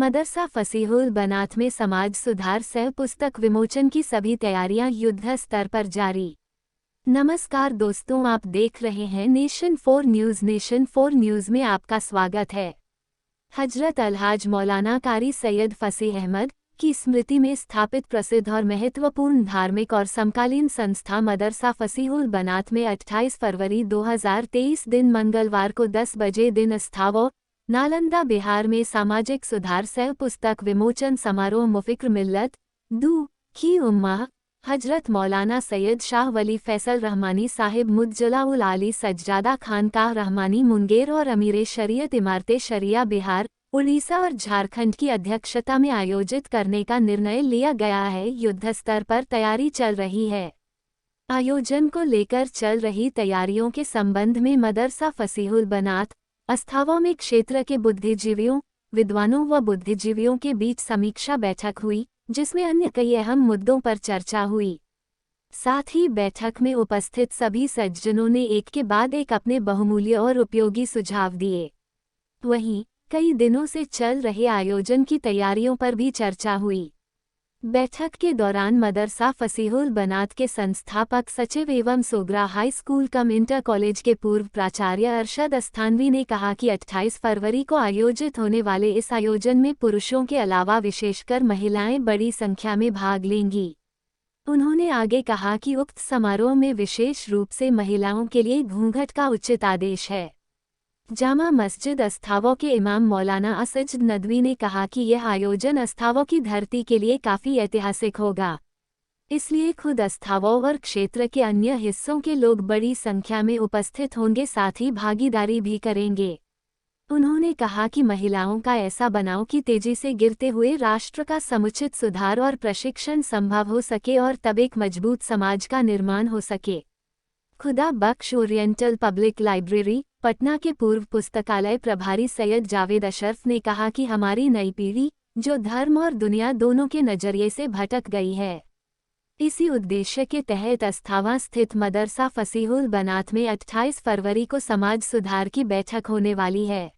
मदरसा फसीहुल बनात में समाज सुधार सह पुस्तक विमोचन की सभी तैयारियां युद्ध स्तर पर जारी। नमस्कार दोस्तों, आप देख रहे हैं नेशन 4 न्यूज़। नेशन 4 न्यूज़ में आपका स्वागत है। हजरत अलहाज मौलाना कारी सैयद फसीह अहमद की स्मृति में स्थापित प्रसिद्ध और महत्वपूर्ण धार्मिक और समकालीन संस्था मदरसा फसीहुल बनात में 28 फरवरी 2023 दिन मंगलवार को 10 बजे दिन स्थावो नालंदा बिहार में सामाजिक सुधार सह पुस्तक विमोचन समारोह मुफिक्र मिल्लत दू की उम्मा हजरत मौलाना सैयद शाह वली फैसल रहमानी साहिब मुज्जलाउल आली सज्जादा खानकाह रहमानी मुंगेर और अमीर शरीयत इमारत शरिया बिहार, उड़ीसा और झारखंड की अध्यक्षता में आयोजित करने का निर्णय लिया गया है। युद्ध स्तर पर तैयारी चल रही है। आयोजन को लेकर चल रही तैयारियों के संबंध में मदरसा फसीहुल बनात अस्थावा में क्षेत्र के बुद्धिजीवियों, विद्वानों व बुद्धिजीवियों के बीच समीक्षा बैठक हुई, जिसमें अन्य कई अहम मुद्दों पर चर्चा हुई। साथ ही बैठक में उपस्थित सभी सज्जनों ने एक के बाद एक अपने बहुमूल्य और उपयोगी सुझाव दिए। वहीं कई दिनों से चल रहे आयोजन की तैयारियों पर भी चर्चा हुई। बैठक के दौरान मदरसा फसीहुल बनात के संस्थापक सचिव एवं सोगरा हाई स्कूल कम इंटर कॉलेज के पूर्व प्राचार्य अरशद अस्थानवी ने कहा कि 28 फरवरी को आयोजित होने वाले इस आयोजन में पुरुषों के अलावा विशेषकर महिलाएं बड़ी संख्या में भाग लेंगी। उन्होंने आगे कहा कि उक्त समारोह में विशेष रूप से महिलाओं के लिए घूंघट का उचित आदेश है। जामा मस्जिद अस्थावो के इमाम मौलाना असज नदवी ने कहा कि यह आयोजन अस्थावो की धरती के लिए काफ़ी ऐतिहासिक होगा, इसलिए खुद अस्थावो और क्षेत्र के अन्य हिस्सों के लोग बड़ी संख्या में उपस्थित होंगे, साथ ही भागीदारी भी करेंगे। उन्होंने कहा कि महिलाओं का ऐसा बनाव कि तेजी से गिरते हुए राष्ट्र का समुचित सुधार और प्रशिक्षण संभव हो सके और तब एक मजबूत समाज का निर्माण हो सके। खुदा बख्श ओरिएंटल पब्लिक लाइब्रेरी पटना के पूर्व पुस्तकालय प्रभारी सैयद जावेद अशरफ ने कहा कि हमारी नई पीढ़ी जो धर्म और दुनिया दोनों के नजरिए से भटक गई है, इसी उद्देश्य के तहत अस्थावा स्थित मदरसा फसीहुल बनात में 28 फरवरी को समाज सुधार की बैठक होने वाली है।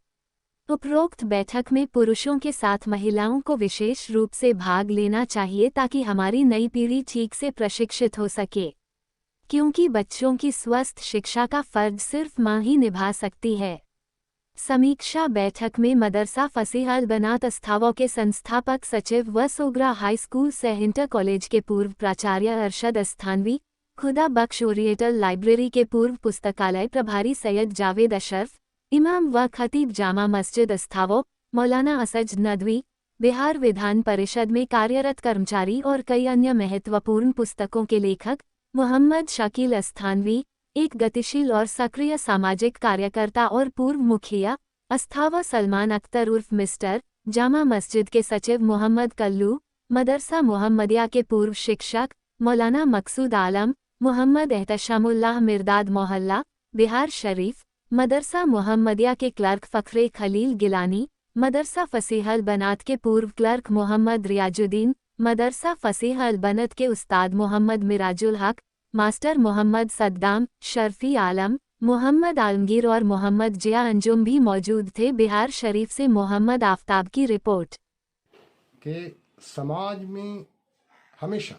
उपरोक्त बैठक में पुरुषों के साथ महिलाओं को विशेष रूप से भाग लेना चाहिए ताकि हमारी नई पीढ़ी ठीक से प्रशिक्षित हो सके, क्योंकि बच्चों की स्वस्थ शिक्षा का फर्ज सिर्फ माँ ही निभा सकती है। समीक्षा बैठक में मदरसा फसीहुल बनात अस्थावा के संस्थापक सचिव व सोगरा हाई स्कूल सह इंटर कॉलेज के पूर्व प्राचार्य अरशद अस्थानवी, खुदा बख्श ओरिएंटल लाइब्रेरी के पूर्व पुस्तकालय प्रभारी सैयद जावेद अशरफ, इमाम व खतीब जामा मस्जिद अस्थावो मौलाना असज नदवी, बिहार विधान परिषद में कार्यरत कर्मचारी और कई अन्य महत्वपूर्ण पुस्तकों के लेखक मोहम्मद शकील अस्थानवी, एक गतिशील और सक्रिय सामाजिक कार्यकर्ता और पूर्व मुखिया अस्थावा सलमान अख्तर उर्फ मिस्टर, जामा मस्जिद के सचिव मोहम्मद कल्लू, मदरसा मोहम्मदिया के पूर्व शिक्षक मौलाना मकसूद आलम, मोहम्मद एहतशामुल्लाह मिर्दाद मोहल्ला बिहार शरीफ, मदरसा मोहम्मदिया के क्लर्क फ़खरे खलील गिलानी, मदरसा फसीहुल बनात के पूर्व क्लर्क मोहम्मद रियाजुद्दीन, मदरसा फसीहुल बनात के उस्ताद मोहम्मद मिराजुल हक, मास्टर मोहम्मद सद्दाम, शर्फी आलम, मोहम्मद आलमगीर और मोहम्मद जिया अंजुम भी मौजूद थे। बिहार शरीफ से मोहम्मद आफ्ताब की रिपोर्ट। कि समाज में हमेशा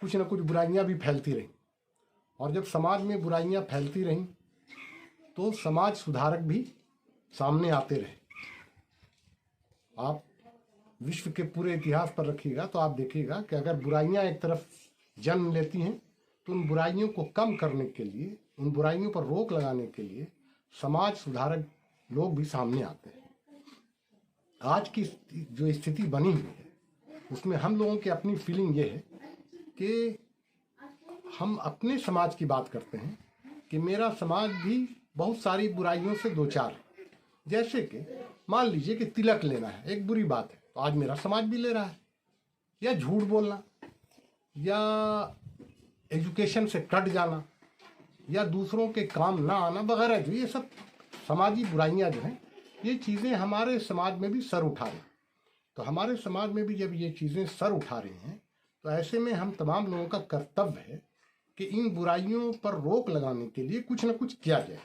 कुछ न कुछ बुराइयां भी फैलती रहीं, और जब समाज में बुराइयां फैलती रहीं तो समाज सुधारक भी सामने आते रहे। आप विश्व के पूरे इतिहास पर रखिएगा तो आप देखिएगा कि अगर बुराइयां एक तरफ जन्म लेती हैं तो उन बुराइयों को कम करने के लिए, उन बुराइयों पर रोक लगाने के लिए समाज सुधारक लोग भी सामने आते हैं। आज की जो स्थिति बनी हुई है उसमें हम लोगों की अपनी फीलिंग ये है कि हम अपने समाज की बात करते हैं कि मेरा समाज भी बहुत सारी बुराइयों से दो चार है। जैसे कि मान लीजिए कि तिलक लेना है एक बुरी बात है, तो आज मेरा समाज भी ले रहा है, या झूठ बोलना, या एजुकेशन से कट जाना, या दूसरों के काम ना आना वगैरह, जो ये सब समाजी बुराइयां जो हैं, ये चीज़ें हमारे समाज में भी सर उठा रही। तो हमारे समाज में भी जब ये चीज़ें सर उठा रही हैं तो ऐसे में हम तमाम लोगों का कर्तव्य है कि इन बुराइयों पर रोक लगाने के लिए कुछ न कुछ किया जाए।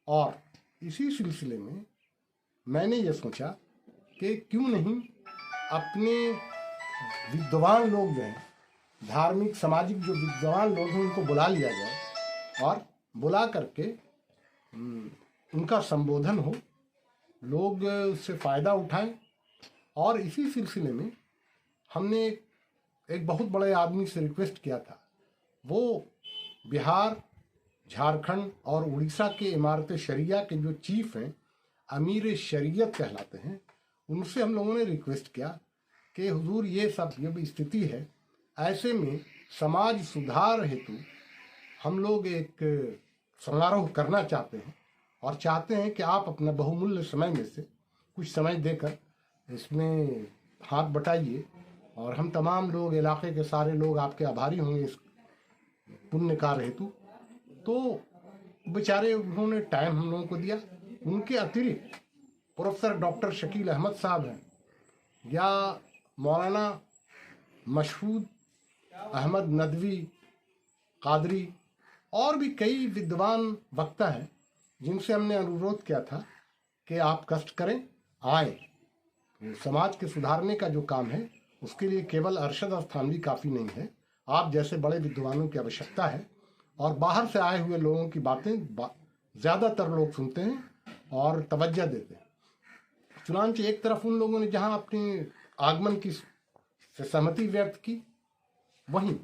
और इसी सिलसिले में मैंने ये सोचा कि क्यों नहीं अपने विद्वान लोग जो हैं, धार्मिक सामाजिक जो विद्वान लोग हैं, उनको बुला लिया जाए और बुला करके उनका संबोधन हो, लोग उससे फ़ायदा उठाएं। और इसी सिलसिले में हमने एक बहुत बड़े आदमी से रिक्वेस्ट किया था। वो बिहार, झारखंड और उड़ीसा के इमारत शरिया के जो चीफ हैं, अमीर शरीयत कहलाते हैं, उनसे हम लोगों ने रिक्वेस्ट किया कि हुजूर ये सब ये स्थिति है, ऐसे में समाज सुधार हेतु हम लोग एक समारोह करना चाहते हैं और चाहते हैं कि आप अपना बहुमूल्य समय में से कुछ समय देकर इसमें हाथ बटाइए और हम तमाम लोग, इलाके के सारे लोग आपके आभारी होंगे इस पुण्य कार्य हेतु। तो बेचारे उन्होंने टाइम हम लोगों को दिया। उनके अतिरिक्त प्रोफेसर डॉक्टर शकील अहमद साहब हैं या मौलाना मशहूद अहमद नदवी कादरी और भी कई विद्वान वक्ता हैं जिनसे हमने अनुरोध किया था कि आप कष्ट करें, आए। समाज के सुधारने का जो काम है उसके लिए केवल अरशद अस्थानवी काफ़ी नहीं है, आप जैसे बड़े विद्वानों की आवश्यकता है। और बाहर से आए हुए लोगों की बातें ज़्यादातर लोग सुनते हैं और तवज्जो देते हैं। चुनांचे एक तरफ उन लोगों ने जहां अपने आगमन की सहमति व्यक्त की, वहीं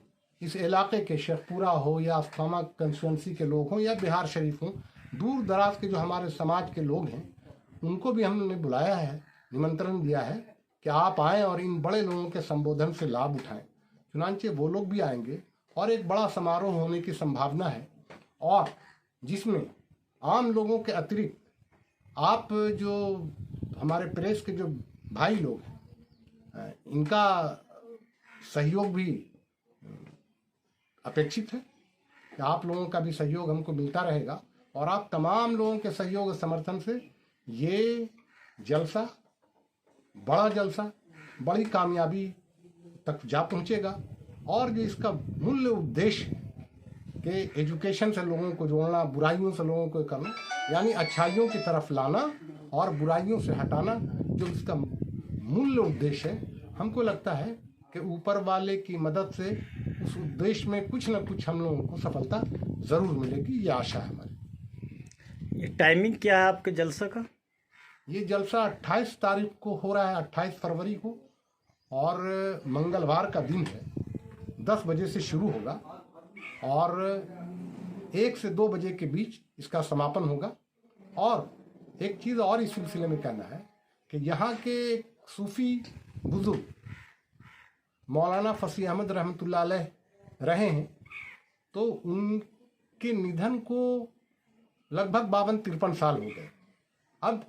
इस इलाके के शेखपुरा हो या अस्थामा कंस्टिट्यूंसी के लोग हों या बिहार शरीफ हों, दूर दराज के जो हमारे समाज के लोग हैं, उनको भी हमने बुलाया है, निमंत्रण दिया है कि आप आएँ और इन बड़े लोगों के संबोधन से लाभ उठाएं। चुनांचे वो लोग भी आएंगे और एक बड़ा समारोह होने की संभावना है, और जिसमें आम लोगों के अतिरिक्त आप जो हमारे प्रेस के जो भाई लोग हैं, इनका सहयोग भी अपेक्षित है कि आप लोगों का भी सहयोग हमको मिलता रहेगा और आप तमाम लोगों के सहयोग और समर्थन से ये जलसा, बड़ा जलसा, बड़ी कामयाबी तक जा पहुंचेगा। और जो इसका मूल्य उद्देश्य है कि एजुकेशन से लोगों को जोड़ना, बुराइयों से लोगों को करना, यानी अच्छाइयों की तरफ लाना और बुराइयों से हटाना, जो इसका मूल्य उद्देश्य है, हमको लगता है कि ऊपर वाले की मदद से उस उद्देश्य में कुछ न कुछ हम लोगों को सफलता ज़रूर मिलेगी, ये आशा है हमारी। ये टाइमिंग क्या है आपके जलसा का? ये जलसा 28 तारीख को हो रहा है, 28 फरवरी को, और मंगलवार का दिन है। 10 बजे से शुरू होगा और 1 से 2 बजे के बीच इसका समापन होगा। और एक चीज़ और इस सिलसिले में कहना है कि यहाँ के सूफी बुजुर्ग मौलाना फसीह अहमद रहमतुल्लाह अलैह रहे हैं, तो उनके निधन को लगभग 52-53 साल हो गए। अब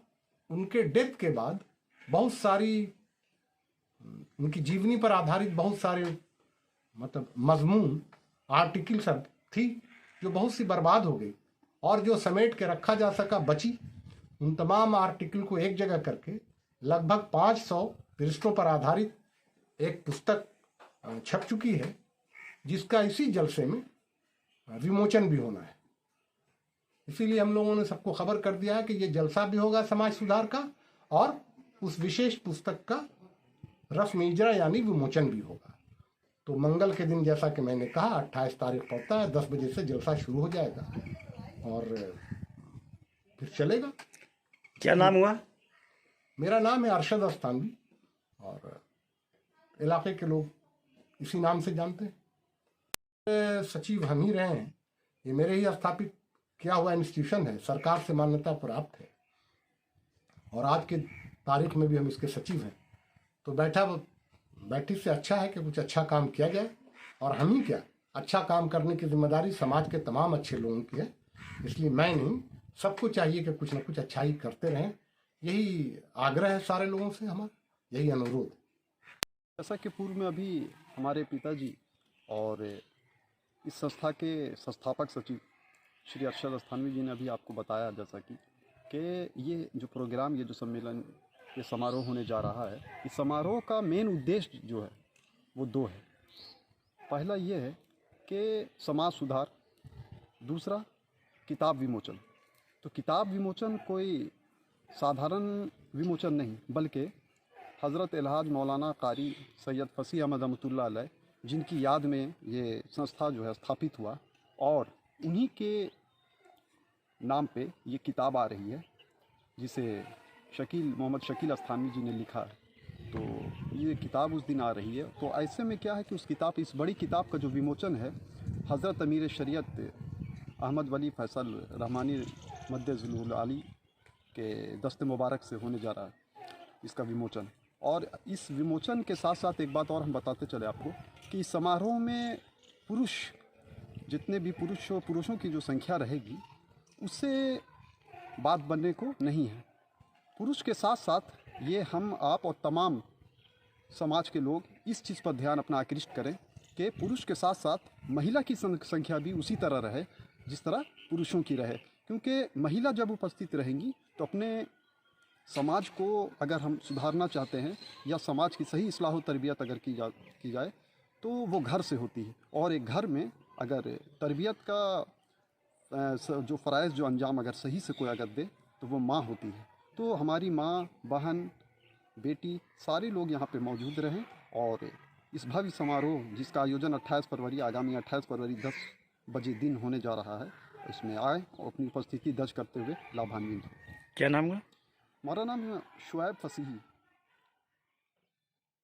उनके डेथ के बाद बहुत सारी उनकी जीवनी पर आधारित बहुत सारे मतलब मजमून आर्टिकल सब थी जो बहुत सी बर्बाद हो गई, और जो समेट के रखा जा सका बची। उन तमाम आर्टिकल को एक जगह करके लगभग 500 पृष्ठों पर आधारित एक पुस्तक छप चुकी है, जिसका इसी जलसे में विमोचन भी होना है। इसीलिए हम लोगों ने सबको खबर कर दिया है कि ये जलसा भी होगा समाज सुधार का, और उस विशेष पुस्तक का रस्म इजरा यानी विमोचन भी होगा। तो मंगल के दिन, जैसा कि मैंने कहा, 28 तारीख पड़ता है, 10 बजे से जलसा शुरू हो जाएगा और फिर चलेगा। क्या नाम हुआ? मेरा नाम है अरशद अस्थानवी और इलाके के लोग इसी नाम से जानते हैं। सचिव हम ही रहे हैं, ये मेरे ही स्थापित किया हुआ इंस्टीट्यूशन है, सरकार से मान्यता प्राप्त है, और आज के तारीख में भी हम इसके सचिव हैं। तो बैठी से अच्छा है कि कुछ अच्छा काम किया जाए, और हम ही क्या, अच्छा काम करने की जिम्मेदारी समाज के तमाम अच्छे लोगों की है। इसलिए मैं नहीं, सबको चाहिए कि कुछ ना कुछ अच्छाई करते रहें। यही आग्रह है सारे लोगों से, हमारा यही अनुरोध। जैसा कि पूर्व में अभी हमारे पिताजी और इस संस्था के संस्थापक सचिव श्री अरशद अस्थानवी जी ने अभी आपको बताया, जैसा कि ये जो प्रोग्राम, ये जो सम्मेलन, ये समारोह होने जा रहा है, इस समारोह का मेन उद्देश्य जो है वो 2 है। पहला ये है कि समाज सुधार, दूसरा किताब विमोचन। तो किताब विमोचन कोई साधारण विमोचन नहीं, बल्कि हज़रत अलहाज मौलाना कारी सैयद फसीह अहमद रहमतुल्लाह अलैह, जिनकी याद में ये संस्था जो है स्थापित हुआ, और उन्हीं के नाम पे ये किताब आ रही है, जिसे मोहम्मद शकील अस्थानी जी ने लिखा है। तो ये किताब उस दिन आ रही है। तो ऐसे में क्या है कि इस बड़ी किताब का जो विमोचन है, हज़रत अमीर शरीयत अहमद वली फैसल रहमानी मद्दज़ुल आली के दस्त मुबारक से होने जा रहा है इसका विमोचन। और इस विमोचन के साथ साथ एक बात और हम बताते चले आपको कि इस समारोह में जितने भी पुरुषों की जो संख्या रहेगी, उससे बात बनने को नहीं है। पुरुष के साथ साथ ये हम आप और तमाम समाज के लोग इस चीज़ पर ध्यान अपना आकृष्ट करें कि पुरुष के साथ साथ महिला की संख्या भी उसी तरह रहे जिस तरह पुरुषों की रहे। क्योंकि महिला जब उपस्थित रहेंगी तो अपने समाज को अगर हम सुधारना चाहते हैं, या समाज की सही इस्लाह व तरबियत अगर की जाए, तो वो घर से होती है। और एक घर में अगर तरबियत का जो फ़राइज़ जो अंजाम अगर सही से कोई अगर दे, तो वो माँ होती है। तो हमारी माँ, बहन, बेटी, सारे लोग यहाँ पे मौजूद रहें और इस भव्य समारोह जिसका आयोजन 28 फरवरी आगामी 28 फरवरी 10 बजे दिन होने जा रहा है, इसमें आए और अपनी उपस्थिति दर्ज करते हुए लाभान्वित हों। क्या नाम हुआ? हमारा नाम है शुएब फसीही।